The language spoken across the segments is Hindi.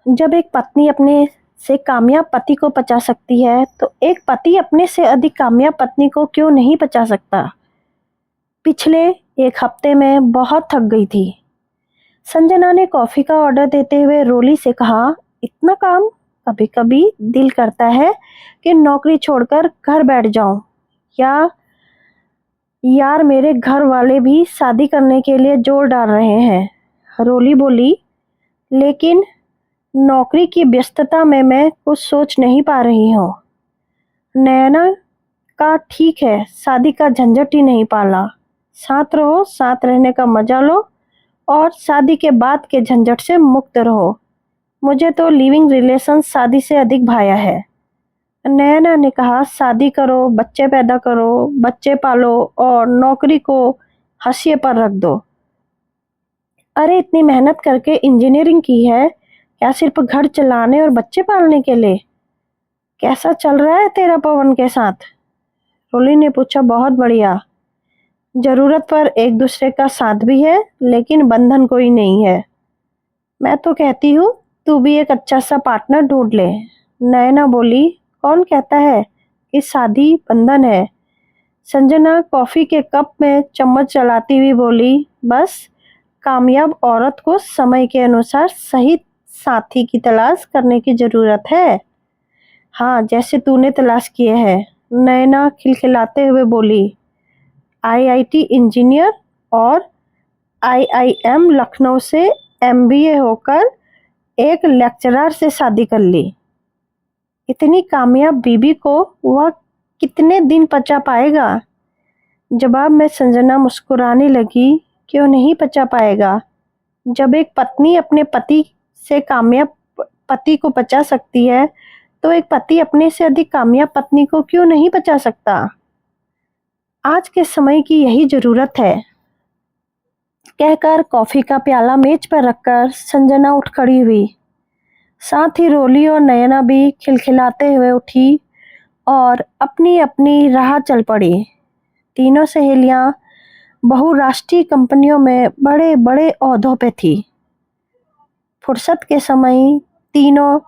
जब एक पत्नी अपने से कामयाब पति को बचा सकती है, तो एक पति अपने से अधिक कामयाब पत्नी को क्यों नहीं बचा सकता? पिछले एक हफ्ते में बहुत थक गई थी। संजना ने कॉफी का ऑर्डर देते हुए रोली से कहा, इतना काम? कभी-कभी दिल करता है कि नौकरी छोड़कर घर बैठ जाऊं। या यार, मेरे घर वाले भी शादी करने के लिए जोर डाल रहे हैं। रोली बोली, लेकिन नौकरी की व्यस्तता में मैं कुछ सोच नहीं पा रही हूँ। नैना का ठीक है, शादी का झंझट ही नहीं पाला। साथ रहो, साथ रहने का मजा लो और शादी के बाद के झंझट से मुक्त रहो। मुझे तो लिविंग रिलेशन शादी से अधिक भाया है। नैना ने कहा, शादी करो, बच्चे पैदा करो, बच्चे पालो और नौकरी को हाशिए पर रख दो। अरे, इतनी मेहनत करके इंजीनियरिंग की है, क्या सिर्फ घर चलाने और बच्चे पालने के लिए? कैसा चल रहा है तेरा पवन के साथ? रोली ने पूछा, बहुत बढ़िया। जरूरत पर एक दूसरे का साथ भी है, लेकिन बंधन कोई नहीं है। मैं तो कहती हूँ तू भी एक अच्छा सा पार्टनर ढूंढ ले। नैना बोली, कौन कहता है कि शादी बंधन है? संजना कॉफी के कप में चम्मच चलाती हुई बोली, बस कामयाब औरत को समय के अनुसार सही साथी की तलाश करने की जरूरत है। हाँ, जैसे तूने तलाश किए है। नैना खिलखिलाते हुए बोली, आईआईटी इंजीनियर और आईआईएम लखनऊ से एमबीए होकर एक लेक्चरर से शादी कर ली। इतनी कामयाब बीबी को वह कितने दिन पचा पाएगा? जवाब में संजना मुस्कुराने लगी, क्यों नहीं पचा पाएगा? जब एक पत्नी अपने पति से कामयाब पति को बचा सकती है, तो एक पति अपने से अधिक कामयाब पत्नी को क्यों नहीं बचा सकता? आज के समय की यही जरूरत है। कहकर कॉफी का प्याला मेज पर रखकर संजना उठ खड़ी हुई। साथ ही रोली और नयना भी खिलखिलाते हुए उठी और अपनी अपनी राह चल पड़ी। तीनों सहेलियां बहुराष्ट्रीय कंपनियों में बड़े बड़े ओहदों पे थी। फुर्सत के समय तीनों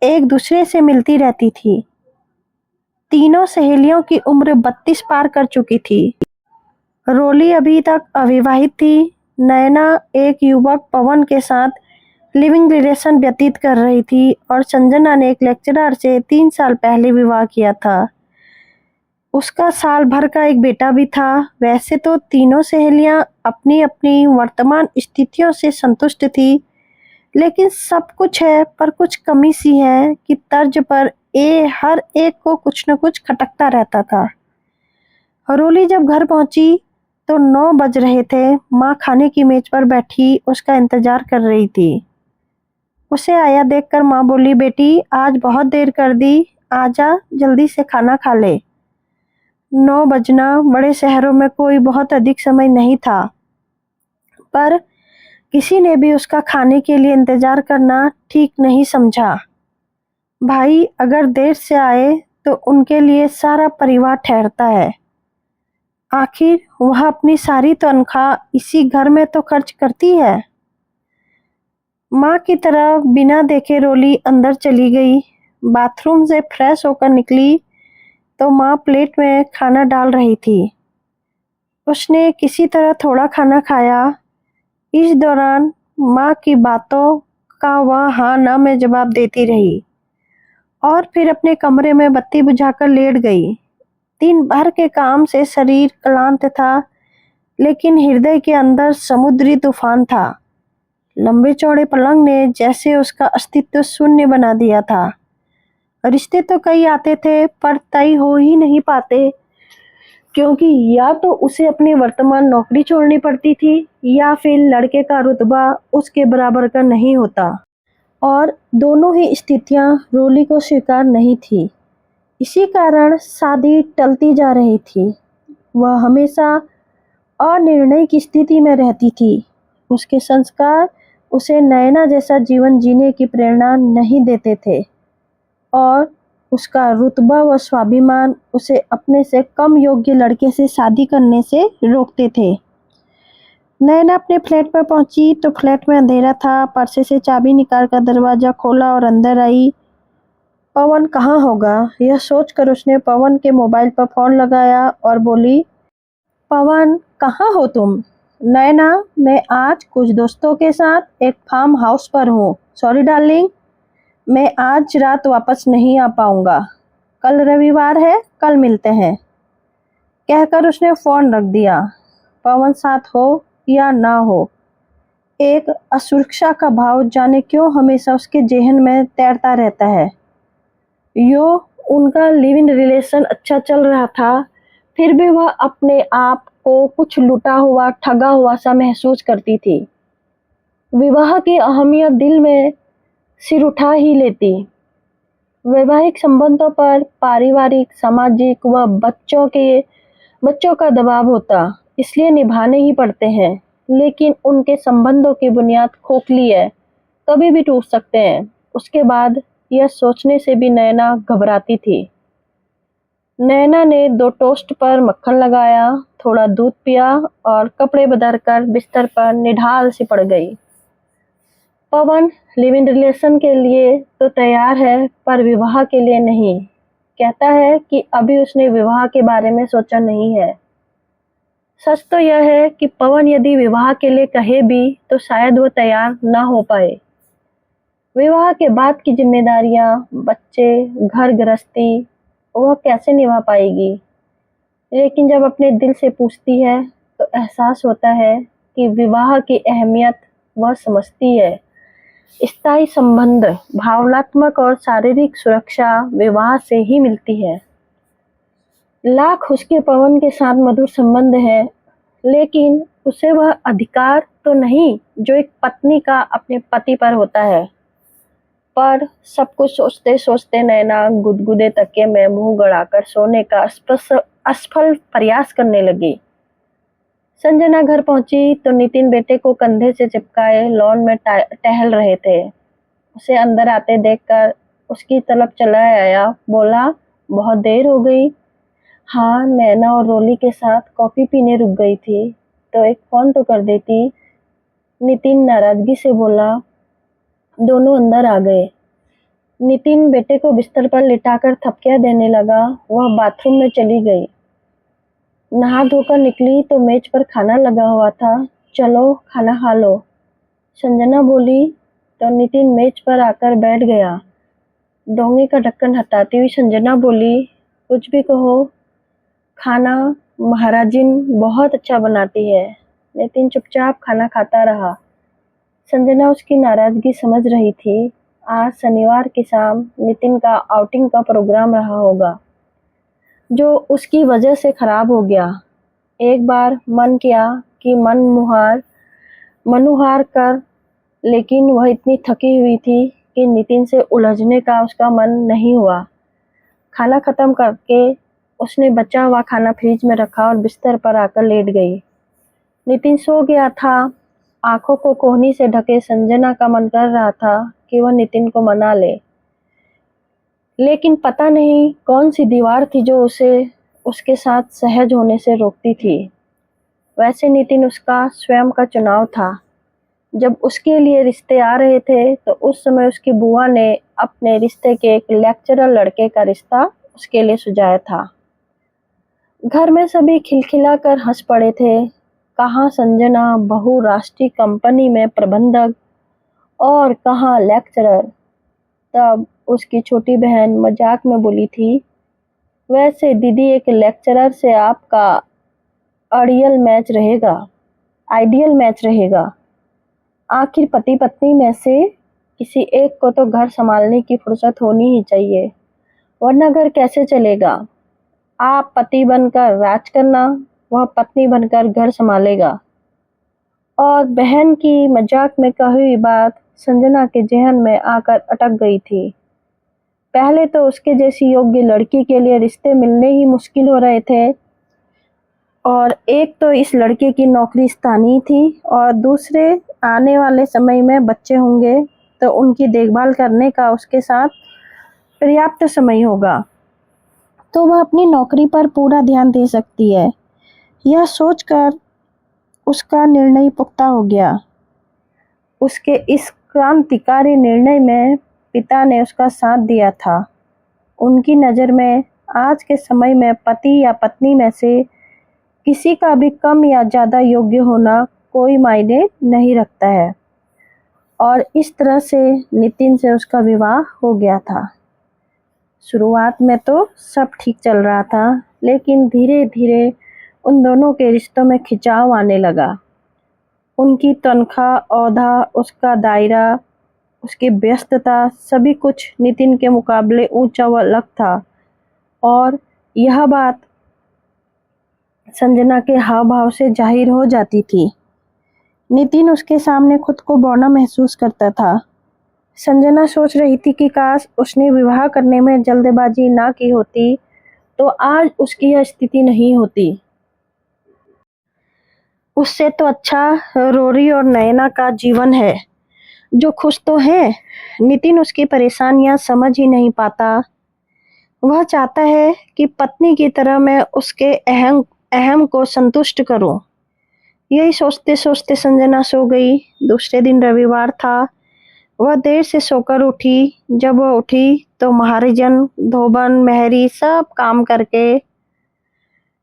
एक दूसरे से मिलती रहती थी। तीनों सहेलियों की उम्र 32 पार कर चुकी थी। रोली अभी तक अविवाहित थी। नयना एक युवक पवन के साथ लिविंग रिलेशन व्यतीत कर रही थी और संजना ने एक लेक्चरर से 3 साल पहले विवाह किया था। उसका साल भर का एक बेटा भी था। वैसे तो तीनों सहेलियां अपनी अपनी वर्तमान स्थितियों से संतुष्ट थी, लेकिन सब कुछ है पर कुछ कमी सी है कि तर्ज पर हर एक को कुछ न कुछ खटकता रहता था। रोली जब घर पहुंची तो 9 बज रहे थे। माँ खाने की मेज पर बैठी उसका इंतजार कर रही थी। उसे आया देखकर माँ बोली, बेटी आज बहुत देर कर दी, आजा जल्दी से खाना खा ले। 9 बजना बड़े शहरों में कोई बहुत अधिक समय नहीं था, पर किसी ने भी उसका खाने के लिए इंतजार करना ठीक नहीं समझा। भाई अगर देर से आए तो उनके लिए सारा परिवार ठहरता है। आखिर वह अपनी सारी तनख्वाह इसी घर में तो खर्च करती है। माँ की तरह बिना देखे रोली अंदर चली गई। बाथरूम से फ्रेश होकर निकली तो माँ प्लेट में खाना डाल रही थी। उसने किसी तरह थोड़ा खाना खाया। इस दौरान माँ की बातों का वह हाँ ना में जवाब देती रही और फिर अपने कमरे में बत्ती बुझाकर लेट गई। दिन भर के काम से शरीर क्लांत था, लेकिन हृदय के अंदर समुद्री तूफान था। लंबे चौड़े पलंग ने जैसे उसका अस्तित्व शून्य बना दिया था। रिश्ते तो कई आते थे पर तय हो ही नहीं पाते, क्योंकि या तो उसे अपनी वर्तमान नौकरी छोड़नी पड़ती थी या फिर लड़के का रुतबा उसके बराबर का नहीं होता, और दोनों ही स्थितियां रोली को स्वीकार नहीं थी। इसी कारण शादी टलती जा रही थी। वह हमेशा अनिर्णय की स्थिति में रहती थी। उसके संस्कार उसे नैना जैसा जीवन जीने की प्रेरणा नहीं देते थे और उसका रुतबा व स्वाभिमान उसे अपने से कम योग्य लड़के से शादी करने से रोकते थे। नैना अपने फ्लैट पर पहुंची तो फ्लैट में अंधेरा था। पर्से से चाबी निकालकर दरवाजा खोला और अंदर आई। पवन कहाँ होगा, यह सोचकर उसने पवन के मोबाइल पर फोन लगाया और बोली, पवन कहाँ हो तुम? नैना, मैं आज कुछ दोस्तों के साथ एक फार्म हाउस पर हूँ। सॉरी डार्लिंग, मैं आज रात वापस नहीं आ पाऊंगा। कल रविवार है, कल मिलते हैं, कहकर उसने फोन रख दिया। पवन साथ हो या ना हो, एक असुरक्षा का भाव जाने क्यों हमेशा उसके जेहन में तैरता रहता है। यो उनका लिव इन रिलेशन अच्छा चल रहा था, फिर भी वह अपने आप को कुछ लुटा हुआ, ठगा हुआ सा महसूस करती थी। विवाह की अहमियत दिल में सिर उठा ही लेती। वैवाहिक संबंधों पर पारिवारिक, सामाजिक व बच्चों का दबाव होता, इसलिए निभाने ही पड़ते हैं। लेकिन उनके संबंधों की बुनियाद खोखली है, कभी भी टूट सकते हैं। उसके बाद यह सोचने से भी नैना घबराती थी। नैना ने 2 टोस्ट पर मक्खन लगाया, थोड़ा दूध पिया और कपड़े बदलकर बिस्तर पर निढाल सी पड़ गई। पवन लिव इन रिलेशन के लिए तो तैयार है, पर विवाह के लिए नहीं। कहता है कि अभी उसने विवाह के बारे में सोचा नहीं है। सच तो यह है कि पवन यदि विवाह के लिए कहे भी तो शायद वो तैयार ना हो पाए। विवाह के बाद की जिम्मेदारियां, बच्चे, घर गृहस्थी, वह कैसे निभा पाएगी। लेकिन जब अपने दिल से पूछती है तो एहसास होता है कि विवाह की अहमियत वह समझती है। स्थायी संबंध, भावनात्मक और शारीरिक सुरक्षा विवाह से ही मिलती है। लाख उसके पवन के साथ मधुर संबंध है, लेकिन उसे वह अधिकार तो नहीं जो एक पत्नी का अपने पति पर होता है। पर सब कुछ सोचते सोचते नैना गुदगुदे तकिए में मुंह गड़ाकर सोने का असफल प्रयास करने लगी। संजना घर पहुंची तो नितिन बेटे को कंधे से चिपकाए लॉन में टहल रहे थे। उसे अंदर आते देखकर उसकी तरफ चला आया, बोला, बहुत देर हो गई। हाँ, नैना और रोली के साथ कॉफी पीने रुक गई थी, तो एक फोन तो कर देती। नितिन नाराजगी से बोला। दोनों अंदर आ गए। नितिन बेटे को बिस्तर पर लिटाकर थपकियां देने लगा। वह बाथरूम में चली गई। नहा धोकर निकली तो मेज पर खाना लगा हुआ था। चलो खाना खा लो, संजना बोली तो नितिन मेज पर आकर बैठ गया। डोंगे का ढक्कन हटाती हुई संजना बोली, कुछ भी कहो, खाना महाराजिन बहुत अच्छा बनाती है। नितिन चुपचाप खाना खाता रहा। संजना उसकी नाराजगी समझ रही थी। आज शनिवार की शाम नितिन का आउटिंग का प्रोग्राम रहा होगा, जो उसकी वजह से खराब हो गया। एक बार मन किया कि मनुहार कर, लेकिन वह इतनी थकी हुई थी कि नितिन से उलझने का उसका मन नहीं हुआ। खाना खत्म करके उसने बचा हुआ खाना फ्रिज में रखा और बिस्तर पर आकर लेट गई। नितिन सो गया था। आंखों को कोहनी से ढके संजना का मन कर रहा था कि वह नितिन को मना ले, लेकिन पता नहीं कौन सी दीवार थी जो उसे उसके साथ सहज होने से रोकती थी। वैसे नितिन उसका स्वयं का चुनाव था। जब उसके लिए रिश्ते आ रहे थे तो उस समय उसकी बुआ ने अपने रिश्ते के एक लेक्चरर लड़के का रिश्ता उसके लिए सुझाया था। घर में सभी खिलखिलाकर हंस पड़े थे। कहाँ संजना बहुराष्ट्रीय कंपनी में प्रबंधक और कहाँ लेक्चरर। तब उसकी छोटी बहन मजाक में बोली थी, वैसे दीदी एक लेक्चरर से आपका आइडियल मैच रहेगा। आखिर पति पत्नी में से किसी एक को तो घर संभालने की फुर्सत होनी ही चाहिए, वरना घर कैसे चलेगा। आप पति बनकर राज करना, वह पत्नी बनकर घर संभालेगा। और बहन की मजाक में कही हुई बात संजना के जेहन में आकर अटक गई थी। पहले तो उसके जैसी योग्य लड़की के लिए रिश्ते मिलने ही मुश्किल हो रहे थे, और एक तो इस लड़के की नौकरी स्थानीय थी, और दूसरे आने वाले समय में बच्चे होंगे तो उनकी देखभाल करने का उसके साथ पर्याप्त समय होगा, तो वह अपनी नौकरी पर पूरा ध्यान दे सकती है। यह सोचकर उसका निर्णय पुख्ता हो गया। उसके इस क्रांतिकारी निर्णय में पिता ने उसका साथ दिया था। उनकी नज़र में आज के समय में पति या पत्नी में से किसी का भी कम या ज़्यादा योग्य होना कोई मायने नहीं रखता है। और इस तरह से नितिन से उसका विवाह हो गया था। शुरुआत में तो सब ठीक चल रहा था, लेकिन धीरे धीरे उन दोनों के रिश्तों में खिंचाव आने लगा। उनकी तनख्वाह, ओहदा, उसका दायरा, उसकी व्यस्तता, सभी कुछ नितिन के मुकाबले ऊंचा व अलग था। और यह बात संजना के हाव भाव से जाहिर हो जाती थी। नितिन उसके सामने खुद को बौना महसूस करता था। संजना सोच रही थी कि काश उसने विवाह करने में जल्दबाजी ना की होती तो आज उसकी यह स्थिति नहीं होती। उससे तो अच्छा रोरी और नयना का जीवन है, जो खुश तो है। नितिन उसकी परेशानियां समझ ही नहीं पाता। वह चाहता है कि पत्नी की तरह मैं उसके अहम को संतुष्ट करूं। यही सोचते सोचते संजना सो गई। दूसरे दिन रविवार था। वह देर से सोकर उठी। जब वह उठी तो महारिजन, धोबन, मेहरी सब काम करके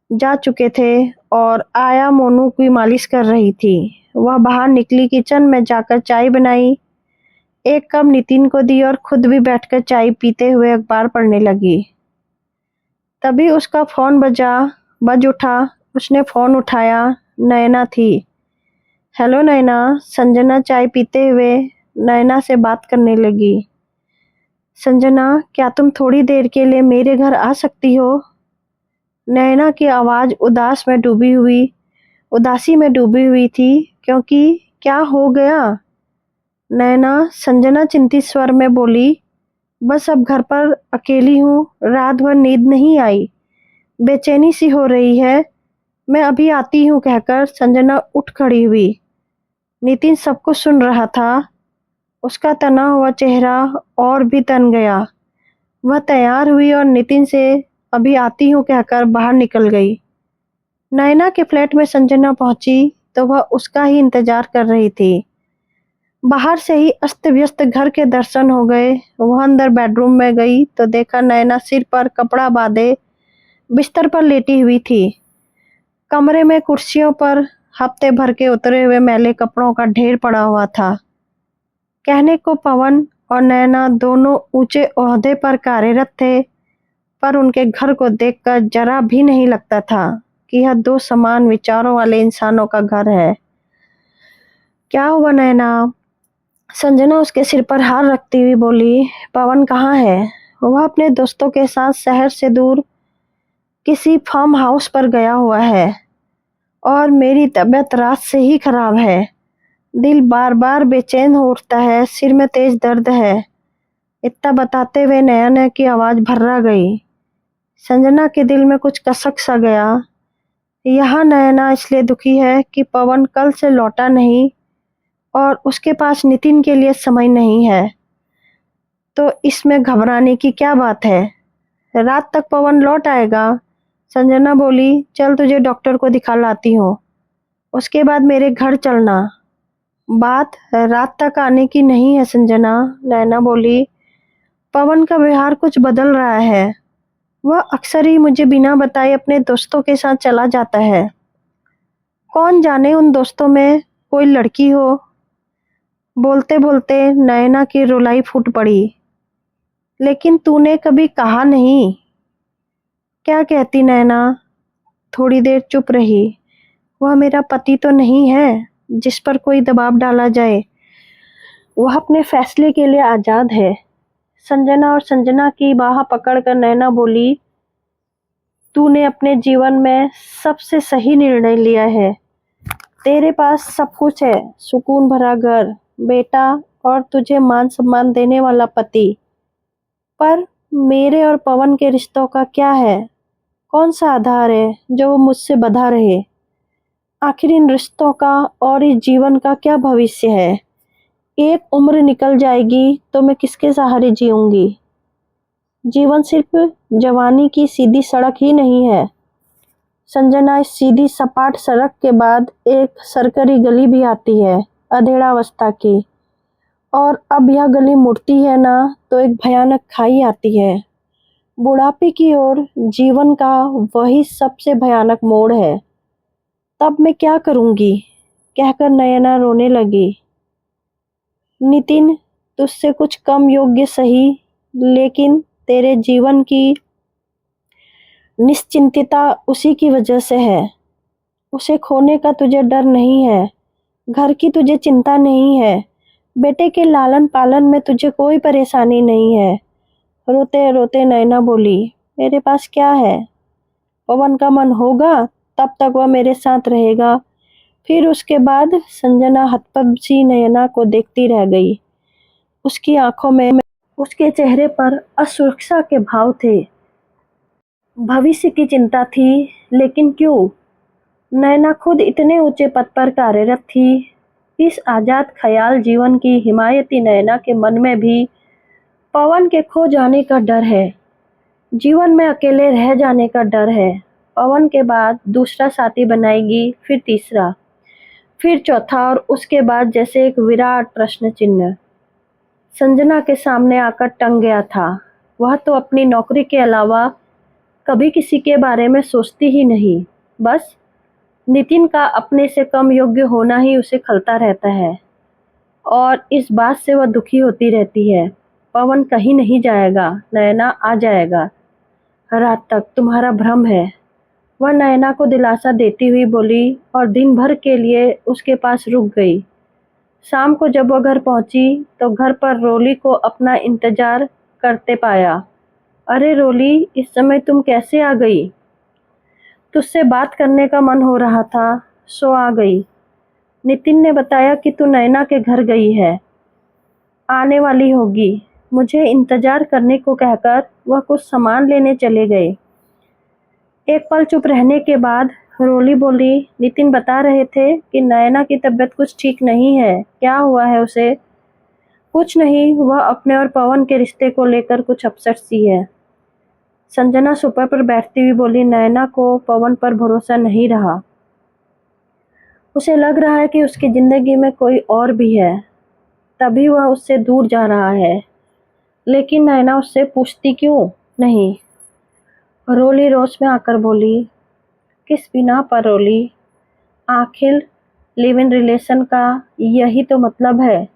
जा चुके थे और आया मोनू की मालिश कर रही थी। वह बाहर निकली, किचन में जाकर चाय बनाई, एक कप नितिन को दी और खुद भी बैठकर चाय पीते हुए अखबार पढ़ने लगी। तभी उसका फोन बज उठा। उसने फोन उठाया। नयना थी। हेलो नयना। संजना चाय पीते हुए नयना से बात करने लगी। संजना, क्या तुम थोड़ी देर के लिए मेरे घर आ सकती हो? नयना की आवाज उदासी में डूबी हुई थी। क्योंकि क्या हो गया? नयना, संजना चिंतित स्वर में बोली, बस अब घर पर अकेली हूँ, रात भर नींद नहीं आई, बेचैनी सी हो रही है, मैं अभी आती हूँ कहकर संजना उठ खड़ी हुई। नितिन सब कुछ सुन रहा था। उसका तना हुआ चेहरा और भी तन गया। वह तैयार हुई और नितिन से अभी आती हूँ कहकर बाहर निकल गई। नयना के फ्लैट में संजना पहुंची तो वह उसका ही इंतजार कर रही थी। बाहर से ही अस्त व्यस्त घर के दर्शन हो गए। वह अंदर बेडरूम में गई तो देखा नयना सिर पर कपड़ा बांधे बिस्तर पर लेटी हुई थी। कमरे में कुर्सियों पर हफ्ते भर के उतरे हुए मैले कपड़ों का ढेर पड़ा हुआ था। कहने को पवन और नयना दोनों ऊंचे ओहदे पर कार्यरत थे, पर उनके घर को देखकर जरा भी नहीं लगता था कि यह दो समान विचारों वाले इंसानों का घर है। क्या हुआ नयना? संजना उसके सिर पर हाथ रखती हुई बोली। पवन कहाँ है? वह अपने दोस्तों के साथ शहर से दूर किसी फार्म हाउस पर गया हुआ है और मेरी तबीयत रात से ही खराब है। दिल बार बार बेचैन हो उठता है, सिर में तेज दर्द है। इतना बताते हुए नयना की आवाज भर्रा गई। संजना के दिल में कुछ कसक सा गया। यहाँ नयना इसलिए दुखी है कि पवन कल से लौटा नहीं और उसके पास नितिन के लिए समय नहीं है, तो इसमें घबराने की क्या बात है? रात तक पवन लौट आएगा। संजना बोली, चल तुझे डॉक्टर को दिखा लाती हूँ, उसके बाद मेरे घर चलना। बात रात तक आने की नहीं है संजना। नैना बोली, पवन का व्यवहार कुछ बदल रहा है। वह अक्सर ही मुझे बिना बताए अपने दोस्तों के साथ चला जाता है। कौन जाने उन दोस्तों में कोई लड़की हो। बोलते बोलते नैना की रुलाई फूट पड़ी। लेकिन तूने कभी कहा नहीं। क्या कहती नैना? थोड़ी देर चुप रही। वह मेरा पति तो नहीं है जिस पर कोई दबाव डाला जाए। वह अपने फैसले के लिए आजाद है। संजना और संजना की बाह पकड़कर नैना बोली, तूने अपने जीवन में सबसे सही निर्णय लिया है। तेरे पास सब कुछ है, सुकून भरा घर, बेटा और तुझे मान सम्मान देने वाला पति। पर मेरे और पवन के रिश्तों का क्या है? कौन सा आधार है जो वो मुझसे बंधा रहे? आखिर इन रिश्तों का और इस जीवन का क्या भविष्य है? एक उम्र निकल जाएगी तो मैं किसके सहारे जीऊंगी? जीवन सिर्फ जवानी की सीधी सड़क ही नहीं है। संजना, इस सीधी सपाट सड़क के बाद एक सरकरी गली भी आती है, अधेड़ावस्था की। और अब यह गली मुड़ती है ना तो एक भयानक खाई आती है। बुढ़ापे की ओर जीवन का वही सबसे भयानक मोड़ है। तब मैं क्या करूंगी? कहकर नयना रोने लगी। नितिन, तुझसे कुछ कम योग्य सही, लेकिन तेरे जीवन की निश्चिंतता उसी की वजह से है। उसे खोने का तुझे डर नहीं है, घर की तुझे चिंता नहीं है, बेटे के लालन पालन में तुझे कोई परेशानी नहीं है। रोते रोते नैना बोली, मेरे पास क्या है? पवन का मन होगा तब तक वह मेरे साथ रहेगा। फिर उसके बाद संजना हतप्रभ सी नैना को देखती रह गई। उसकी आंखों में, उसके चेहरे पर असुरक्षा के भाव थे। भविष्य की चिंता थी, लेकिन क्यों? नैना खुद इतने ऊंचे पद पर कार्यरत थी। इस आजाद ख्याल जीवन की हिमायती नैना के मन में भी पवन के खो जाने का डर है। जीवन में अकेले रह जाने का डर है। पवन के बाद दूसरा साथी बनाएगी, फिर तीसरा, फिर चौथा, और उसके बाद जैसे एक विराट प्रश्न चिन्ह संजना के सामने आकर टंग गया था। वह तो अपनी नौकरी के अलावा कभी किसी के बारे में सोचती ही नहीं। बस नितिन का अपने से कम योग्य होना ही उसे खलता रहता है, और इस बात से वह दुखी होती रहती है। पवन कहीं नहीं जाएगा, नयना आ जाएगा। रात तक तुम्हारा भ्रम है, वह नयना को दिलासा देती हुई बोली, और दिन भर के लिए उसके पास रुक गई। शाम को जब वह घर पहुंची तो घर पर रोली को अपना इंतजार करते पाया। अरे रोली, इस समय तुम कैसे आ गई? तुझसे बात करने का मन हो रहा था, सो आ गई। नितिन ने बताया कि तू नैना के घर गई है, आने वाली होगी। मुझे इंतजार करने को कहकर वह कुछ सामान लेने चले गए। एक पल चुप रहने के बाद रोली बोली, नितिन बता रहे थे कि नैना की तबीयत कुछ ठीक नहीं है, क्या हुआ है उसे? कुछ नहीं, वह अपने और पवन के रिश्ते को लेकर कुछ अपसेट सी है। संजना सोफे पर बैठती हुई बोली, नैना को पवन पर भरोसा नहीं रहा। उसे लग रहा है कि उसकी जिंदगी में कोई और भी है, तभी वह उससे दूर जा रहा है। लेकिन नैना उससे पूछती क्यों नहीं? रोली रोश में आकर बोली, किस बिना पर रोली? आखिर लिव इन रिलेशन का यही तो मतलब है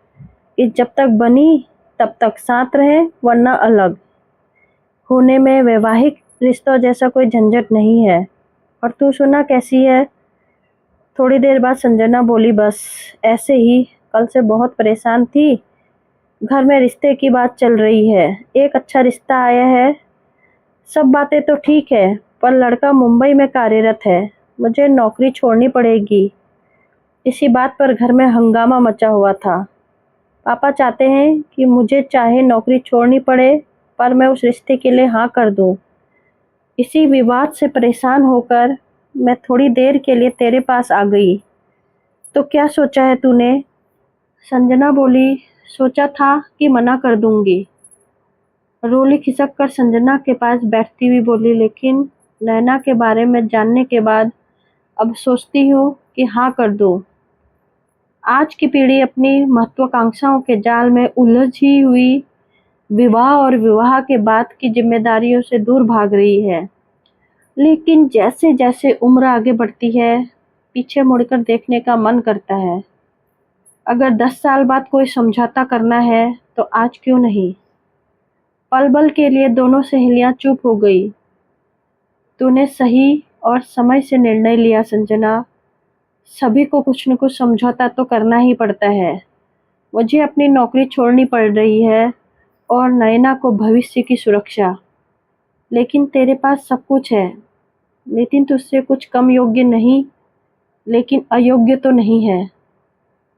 कि जब तक बनी तब तक साथ रहे, वरना अलग होने में वैवाहिक रिश्तों जैसा कोई झंझट नहीं है। और तू सुना कैसी है? थोड़ी देर बाद संजना बोली, बस ऐसे ही, कल से बहुत परेशान थी। घर में रिश्ते की बात चल रही है, एक अच्छा रिश्ता आया है। सब बातें तो ठीक है, पर लड़का मुंबई में कार्यरत है, मुझे नौकरी छोड़नी पड़ेगी। इसी बात पर घर में हंगामा मचा हुआ था। पापा चाहते हैं कि मुझे चाहे नौकरी छोड़नी पड़े, पर मैं उस रिश्ते के लिए हाँ कर दूं। इसी विवाद से परेशान होकर मैं थोड़ी देर के लिए तेरे पास आ गई। तो क्या सोचा है तूने? संजना बोली, सोचा था कि मना कर दूंगी। रोली खिसक कर संजना के पास बैठती हुई बोली, लेकिन नैना के बारे में जानने के बाद अब सोचती हूँ कि हाँ कर दूँ। आज की पीढ़ी अपनी महत्वाकांक्षाओं के जाल में उलझी हुई विवाह और विवाह के बाद की जिम्मेदारियों से दूर भाग रही है। लेकिन जैसे जैसे उम्र आगे बढ़ती है, पीछे मुड़कर देखने का मन करता है। अगर 10 साल बाद कोई समझौता करना है तो आज क्यों नहीं? पल भर के लिए दोनों सहेलियां चुप हो गई। तूने सही और समय से निर्णय लिया संजना। सभी को कुछ न कुछ समझौता तो करना ही पड़ता है। मुझे अपनी नौकरी छोड़नी पड़ रही है और नैना को भविष्य की सुरक्षा। लेकिन तेरे पास सब कुछ है। नितिन तुझसे कुछ कम योग्य नहीं, लेकिन अयोग्य तो नहीं है।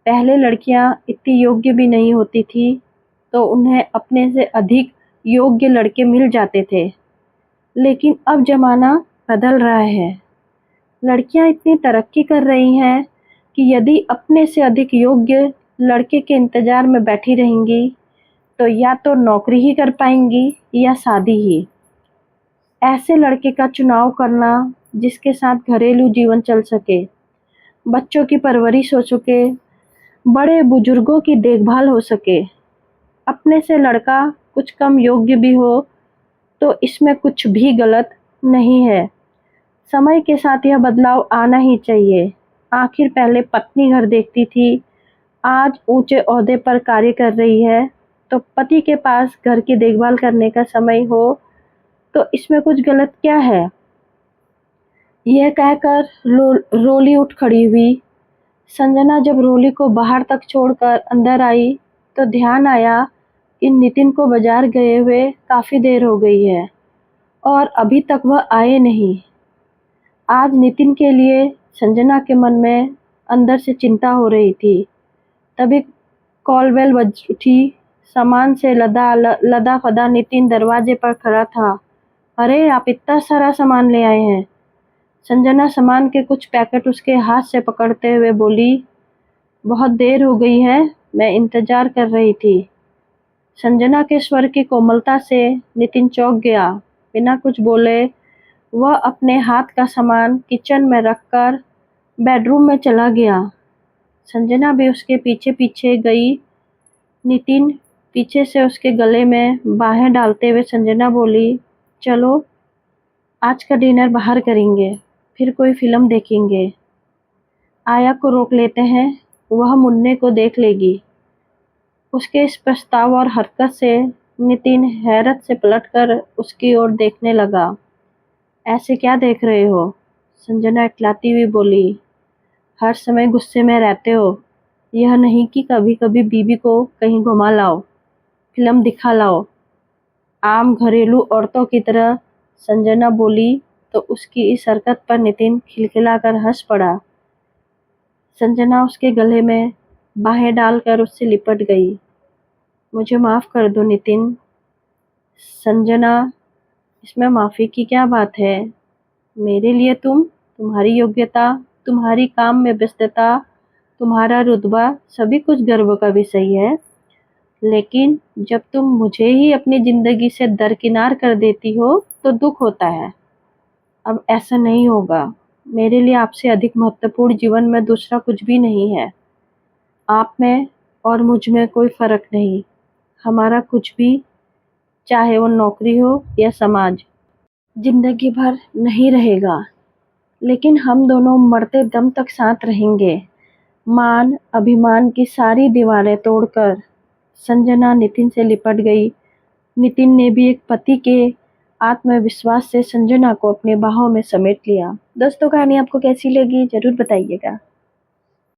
पहले लड़कियां इतनी योग्य भी नहीं होती थी, तो उन्हें अपने से अधिक योग्य लड़के मिल जाते थे। लेकिन अब जमाना बदल रहा है। लड़कियां इतनी तरक्की कर रही हैं कि यदि अपने से अधिक योग्य लड़के के इंतजार में बैठी रहेंगी तो या तो नौकरी ही कर पाएंगी या शादी ही। ऐसे लड़के का चुनाव करना जिसके साथ घरेलू जीवन चल सके, बच्चों की परवरिश हो सके, बड़े बुजुर्गों की देखभाल हो सके। अपने से लड़का कुछ कम योग्य भी हो तो इसमें कुछ भी गलत नहीं है। समय के साथ यह बदलाव आना ही चाहिए। आखिर पहले पत्नी घर देखती थी, आज ऊंचे ओहदे पर कार्य कर रही है, तो पति के पास घर की देखभाल करने का समय हो तो इसमें कुछ गलत क्या है? यह कहकर रोली उठ खड़ी हुई। संजना जब रोली को बाहर तक छोड़कर अंदर आई तो ध्यान आया कि नितिन को बाजार गए हुए काफी देर हो गई है और अभी तक वह आए नहीं। आज नितिन के लिए संजना के मन में अंदर से चिंता हो रही थी। तभी कॉल बेल बज उठी। सामान से लदा फदा नितिन दरवाजे पर खड़ा था। अरे, आप इतना सारा सामान ले आए हैं? संजना सामान के कुछ पैकेट उसके हाथ से पकड़ते हुए बोली, बहुत देर हो गई है, मैं इंतजार कर रही थी। संजना के स्वर की कोमलता से नितिन चौंक गया। बिना कुछ बोले वह अपने हाथ का सामान किचन में रखकर बेडरूम में चला गया। संजना भी उसके पीछे पीछे गई। नितिन पीछे से उसके गले में बाहें डालते हुए संजना बोली, चलो आज का डिनर बाहर करेंगे, फिर कोई फिल्म देखेंगे। आया को रोक लेते हैं, वह मुन्ने को देख लेगी। उसके इस प्रस्ताव और हरकत से नितिन हैरत से पलटकर उसकी ओर देखने लगा। ऐसे क्या देख रहे हो? संजना इटलाती हुई बोली, हर समय गुस्से में रहते हो। यह नहीं कि कभी कभी बीवी को कहीं घुमा लाओ, फिल्म दिखा लाओ। आम घरेलू औरतों की तरह संजना बोली तो उसकी इस हरकत पर नितिन खिलखिलाकर हंस पड़ा। संजना उसके गले में बाहें डालकर उससे लिपट गई। मुझे माफ कर दो नितिन। संजना, इसमें माफी की क्या बात है? मेरे लिए तुम्हारी योग्यता, तुम्हारी काम में व्यस्तता, तुम्हारा रुतबा सभी कुछ गर्व का विषय है। लेकिन जब तुम मुझे ही अपनी जिंदगी से दरकिनार कर देती हो तो दुख होता है। अब ऐसा नहीं होगा। मेरे लिए आपसे अधिक महत्वपूर्ण जीवन में दूसरा कुछ भी नहीं है। आप में और मुझ में कोई फर्क नहीं। हमारा कुछ भी, चाहे वो नौकरी हो या समाज, जिंदगी भर नहीं रहेगा, लेकिन हम दोनों मरते दम तक साथ रहेंगे। मान अभिमान की सारी दीवारें तोड़कर संजना नितिन से लिपट गई। नितिन ने भी एक पति के आत्मविश्वास से संजना को अपनी बाहों में समेट लिया। दोस्तों, कहानी आपको कैसी लगी जरूर बताइएगा।